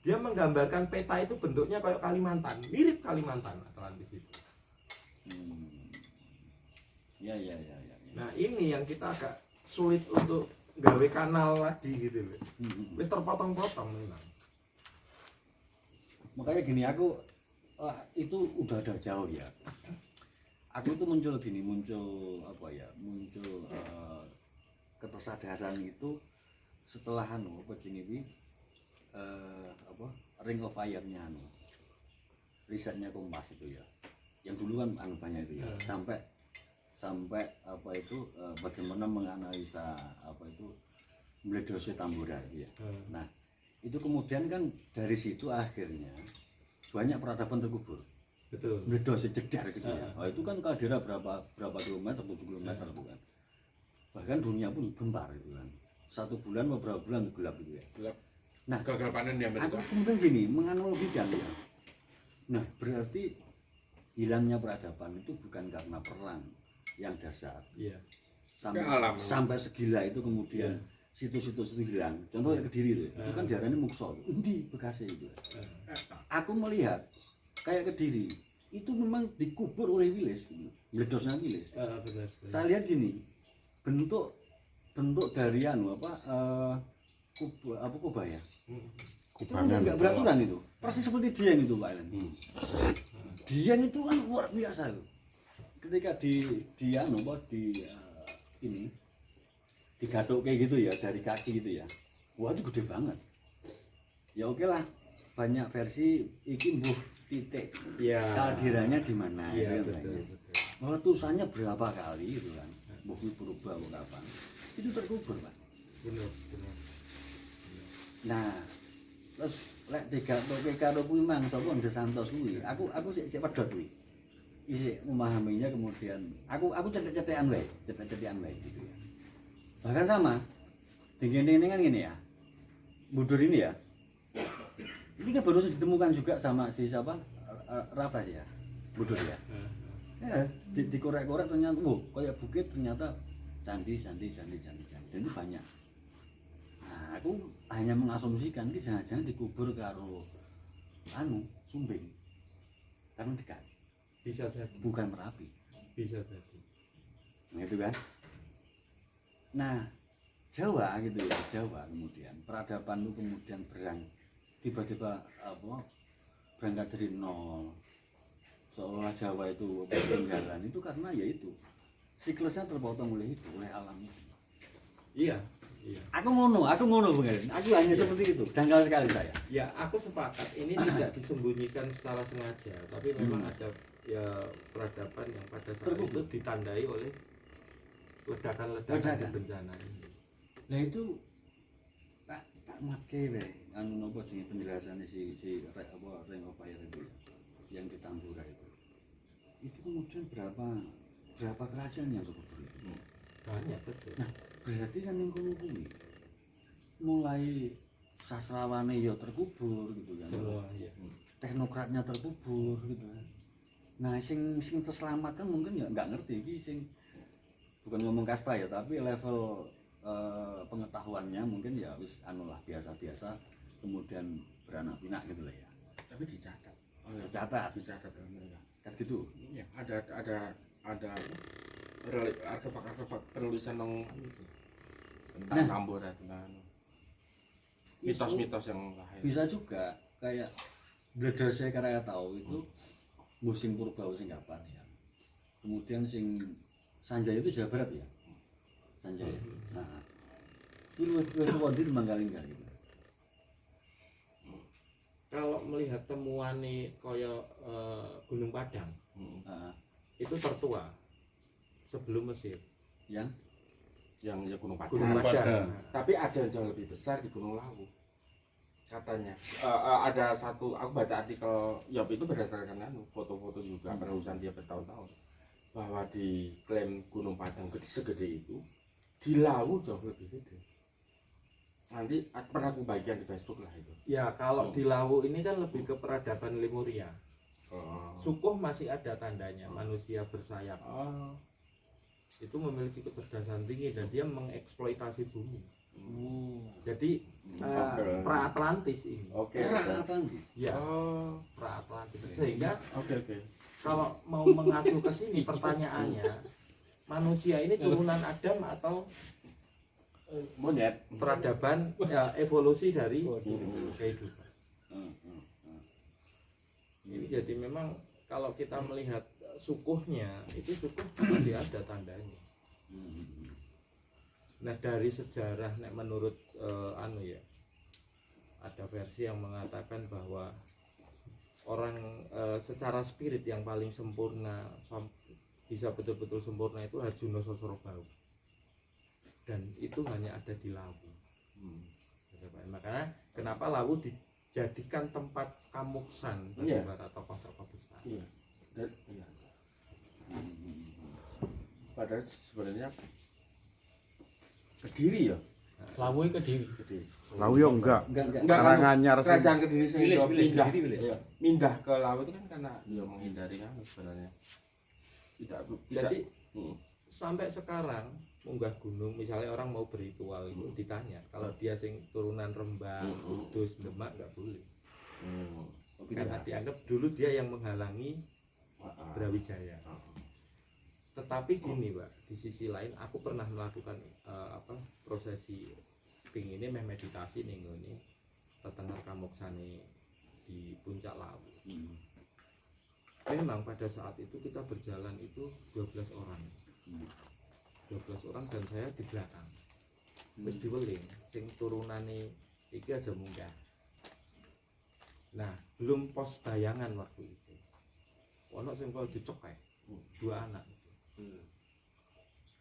Dia menggambarkan peta itu bentuknya kayak Kalimantan, mirip Kalimantan Atlantis itu. Ya. Nah ini yang kita agak sulit untuk gawe kanal lagi gitu loh. Wis terpotong-potong memang. Makanya gini aku itu udah jauh ya. Aku itu muncul kesadaran itu setelah Ring of Fire-nya risetnya Kompas itu ya. Yang dulu kan banyak itu ya. Sampai bagaimana menganalisa meledosnya Tambora itu ya. Nah, itu kemudian kan dari situ akhirnya banyak peradaban terkubur. Betul. Meledosnya jedar gitu ya. Nah, itu kan kaldera berapa kilometer, 7 kilometer itu kan. Bahkan dunia pun gempar itu kan. 1 bulan beberapa bulan gelap gitu ya. Gelap. Nah, gagal panen di Amerika. aku kemudian gini menganalogikan ya. Nah, berarti hilangnya peradaban itu bukan karena perang yang dahsyat. Iya. Sampai segila itu kemudian situs-situs itu hilang. Contohnya Kediri itu kan diarani Mukso. Endi bekasnya itu. Aku melihat kayak Kediri itu memang dikubur oleh Wilis, meledosnya Wilis. Benar. Saya lihat gini, bentuk dari kubah ya. Kubangan. Enggak beraturan itu. Persis seperti Dieng itu Pak Elen. Dieng itu kan luar biasa itu. Ketika digatuk kayak gitu ya dari kaki gitu ya. Wah itu gede banget. Ya oke lah. Banyak versi iki mbuh titik. Iya. Kalderanya di mana? Iya, gitu betul. Letusannya berapa kali gitu kan. Mbuh berubah kapan. Itu terkubur, Pak. Benar. Nah, terus lek digatuk karo kuwi mang sapa Ndhes Santos kuwi. Aku sik pedhot kuwi. Isik memahaminya kemudian aku cetek-cetekan wae gitu ya. Bahkan sama dengan ini kan gini ya. Budur ini ya. Ini kan baru ditemukan juga sama si siapa? Rapas ya. Budur ya. Dikorek-korek ternyata kayak bukit ternyata candi. Dan itu banyak. Nah, aku hanya mengasumsikan ini jangan-jangan dikubur karo Sumbing. Karena dekat. Bisa jadi. Bukan Merapi. Bisa jadi. Nah, itu kan. Nah, Jawa gitu ya, Jawa kemudian peradaban itu kemudian tiba-tiba berangkat dari nol. Seolah Jawa itu ketinggalan itu karena ya itu siklusnya terpotong oleh alam itu. Iya. Aku ngono Bung Ellen. Aku hanya seperti itu. Dangkal sekali saya. Ya, aku sepakat. Ini tidak disembunyikan secara sengaja, tapi memang ada ya peradaban yang pada saat itu ditandai oleh ledakan bencana ini. Nah itu tak make wae napa jenenge penjelasan si Ring of Fire itu ya, yang di Tambora itu. Itu kemudian berapa kerajaan yang terkubur itu? Banyak betul. Nah, berarti kan yang kuwi mulai sastrawane ya terkubur gitu kan. Semua ya. Teknokratnya terkubur gitu kan. Nah, sing terselamatkan mungkin ya nggak ngerti iki sing bukan ngomong kasta ya, tapi level pengetahuannya mungkin ya wis lah biasa-biasa kemudian beranak pinak gitu lah ya. Tapi dicatat. Dicatat mereka. Kan gitu. Ya, ada artefak penulisan tentang Tambora, tentang mitos-mitos yang lahir. Bisa juga kayak Bledosnya karya tahu itu musim purba sing kapan ya. Kemudian sing Sanjaya itu Jawa Barat ya. Sanjaya. Nah, itu luwih wonten manggaling-galing. Kalau melihat temuan nih koyo Gunung Padang, itu tertua sebelum Mesir. Yang ya Gunung Padang. Gunung Padang. Tapi ada yang jauh lebih besar di Gunung Lawu. Katanya ada satu, aku baca artikel Yop itu berdasarkan foto-foto juga penelusuran dia bertahun-tahun, bahwa diklaim Gunung Padang segede itu, di Lawu jauh lebih gede. Nanti pernah aku bagian di Facebook lah itu. Ya kalau di Lawu ini kan lebih ke peradaban Lemuria. Sukuh masih ada tandanya, manusia bersayap. Itu memiliki kecerdasan tinggi dan dia mengeksploitasi bumi. Jadi pra-Atlantis ini. Oke. Atlantis. Ya, Oh, pra-Atlantis. Sehingga oke. kalau mau mengacu ke sini pertanyaannya, manusia ini turunan Adam atau Monyet. peradaban ya, evolusi dari kehidupan. Ini jadi memang kalau kita melihat sukuhnya itu sukuh masih ada tandanya. Nah dari sejarah nek menurut ada versi yang mengatakan bahwa orang secara spirit yang paling sempurna bisa betul-betul sempurna itu Arjuna Sosrobau, dan itu hanya ada di Lawu. Makanya kenapa Lawu dijadikan tempat kamuksan bagi para tokoh-tokoh besar. Iya. Padahal sebenarnya Kediri ya. Lawu Kediri. Lawu yo enggak. Karanganyar sing Kerajaan Kediri sing Wilis, yo Wilis, pindah. Kediri, Wilis. Iya, pindah ke Lawu itu kan karena ya menghindari kan sebenarnya. Tidak. Jadi sampai sekarang munggah gunung misalnya orang mau berritual itu ditanya kalau dia sing turunan Rembang, Kudus, Demak nggak boleh. Karena dianggap dulu dia yang menghalangi Brawijaya. Tetapi gini Pak, di sisi lain aku pernah melakukan prosesi pingine meh meditasi ning ngene tetengah kamuksane di puncak Lawu. Memang pada saat itu kita berjalan itu 12 orang. 12 orang dan saya di belakang. Wis diweling sing turunane iki aja munggah. Nah, belum pos bayangan waktu itu. Ono sing kok dicokek, 2 anak.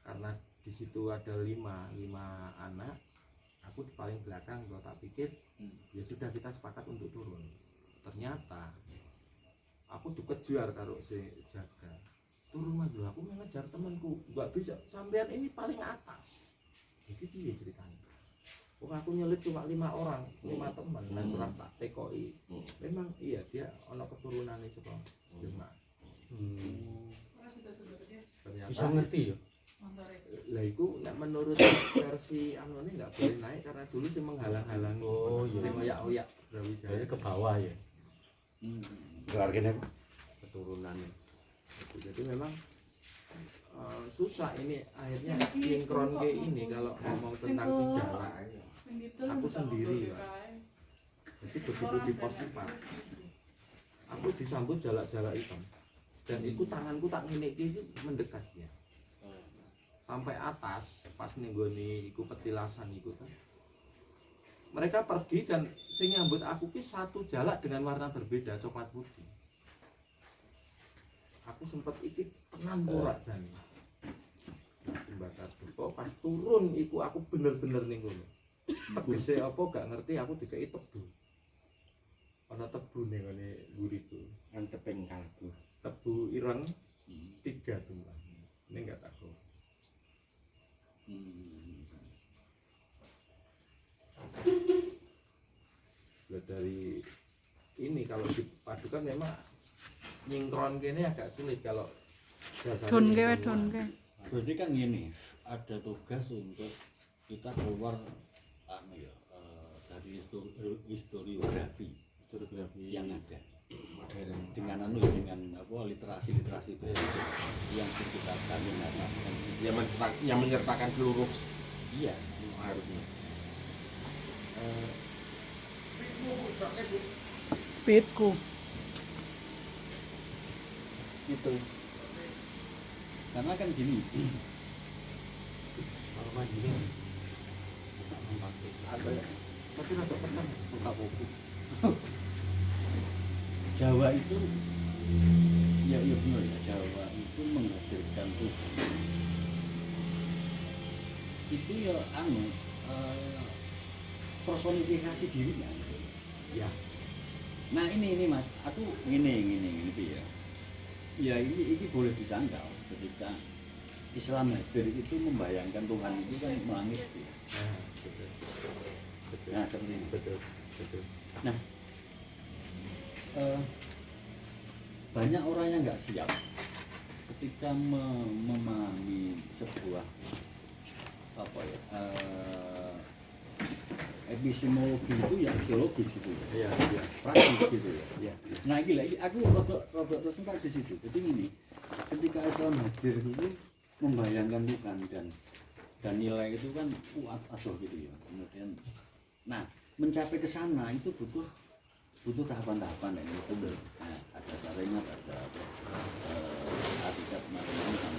Karena di situ ada 5 anak, aku di paling belakang. Kalau tak pikir ya sudah kita sepakat untuk turun. Ternyata aku dikejar karo si jaga. Turun dulu, aku mengejar temanku, nggak bisa. Sampean ini paling atas. Jadi dia ceritanya. Aku nyelip cuma 5 orang, 5 teman. Nah serah tak tekoi. Memang iya dia ono keturunan itu kok. Ternyata Bisa ngerti ya. lah itu nek menurut versi ini nggak boleh naik karena dulu sih menghalang-halangi. Oh iya. Sing oyak-oyak Brawijaya Jadi ke bawah ya. gelar kene Keturunannya. jadi memang susah ini akhirnya sinkron ke ini kalau ngomong tentang gejala aku sendiri Pak. Jadi begitu di pos 4 aku disambut jalak-jalak hitam dan itu tanganku tak ngene iki mendekatnya sampai atas pas nenggoni iku petilasan iku kan mereka pergi dan sing nyambut aku ki satu jalak dengan warna berbeda coklat putih. Aku sempat iki tenan ora jane bakar duka pas turun iku aku bener-bener ning kono tegese apa gak ngerti aku dikei tebu ana tebu ning ngene mburiku Kan tepeng kalbu. tebu ireng 3 tumbang ini enggak tahu. Dari ini kalau dipadukan memang nyingkron gini agak sulit kalau Berarti kan gini, ada tugas untuk kita keluar dari historiografi yang ada dengan literasi yang kita kami mengatakan Yang menyertakan seluruh iya harusnya. Bedku. itu karena kan gini tapi rada tekan buka buku Jawa itu ya iya benar ya Jawa itu menghasilkan Tuhan itu ya personifikasi dirinya ya. nah ini mas aku gini ya ya ini boleh disangkal ketika Islam hadir itu membayangkan Tuhan itu kan melangit ya. Nah, betul. Nah seperti ini Betul. nah banyak orang yang nggak siap ketika memahami sebuah epistemologi itu ya aksiologis gitu ya. Iya, iya. Praktis gitu ya. Iya. Nah gila, aku rada tersentak di situ. Jadi ini, ketika Islam hadir itu membayangkan Tuhan dan nilai itu kan kuat aduh gitu ya. Kemudian, nah mencapai ke sana itu butuh tahapan-tahapan ya. Nah, ada saringat, ada hakikat macam-macam.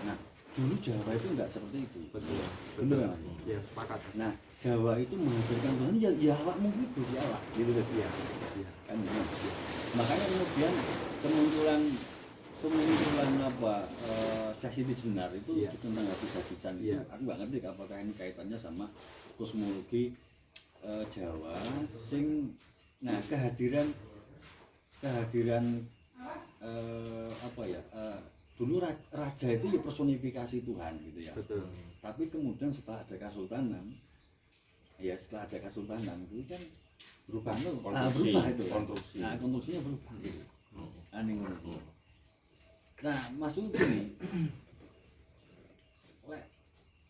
Nah dulu Jawa itu enggak seperti itu. Betul. Bener kan? Iya, sepakat. Nah Jawa itu menghadirkan Tuhan ya awakmu itu ya Allah gitu kan. Iya. Iya. Kan ya. Makanya kemudian kemunculan apa Sasidi Jenar itu Iya. tentang habis-habisan itu Iya. aku nggak ngerti apakah ini kaitannya sama kosmologi Jawa sing nah kehadiran apa ya dulu raja itu ya personifikasi Tuhan gitu ya. Betul. Tapi kemudian setelah ada kesultanan itu kan berubah berubah itu konstruksi. nah konstruksinya berubah gitu aneh ngono. Nah maksud gini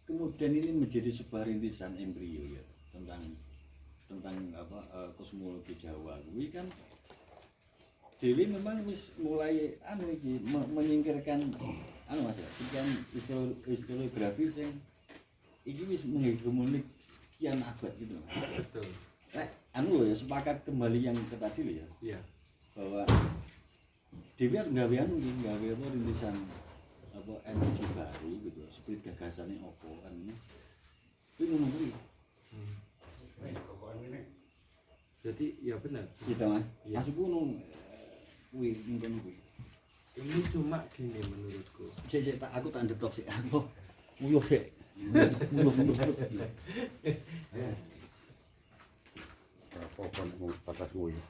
kemudian ini menjadi sebuah rintisan embrio ya tentang apa kosmologi Jawa ini kan Dewi memang wis mulai menyingkirkan Mas ya sekian historiografi yang ini wis menghegemonik sekian abad gitu. Betul. Loh ya sepakat kembali yang ke tadi loh ya. Iya. Bahwa Dewi harus gawe apa rintisan apa energi baru gitu, seperti gagasannya opo kan. Kuwi ngono kuwi. Jadi ya benar. Gitu Mas. Iya. Masuk gunung kuwi ngono kuwi. Ini cuma gini menurutku. Sik tak aku tak ndetok sik aku. Nguyuh sik. Nguyuh. Apa-apa batas nguyuh.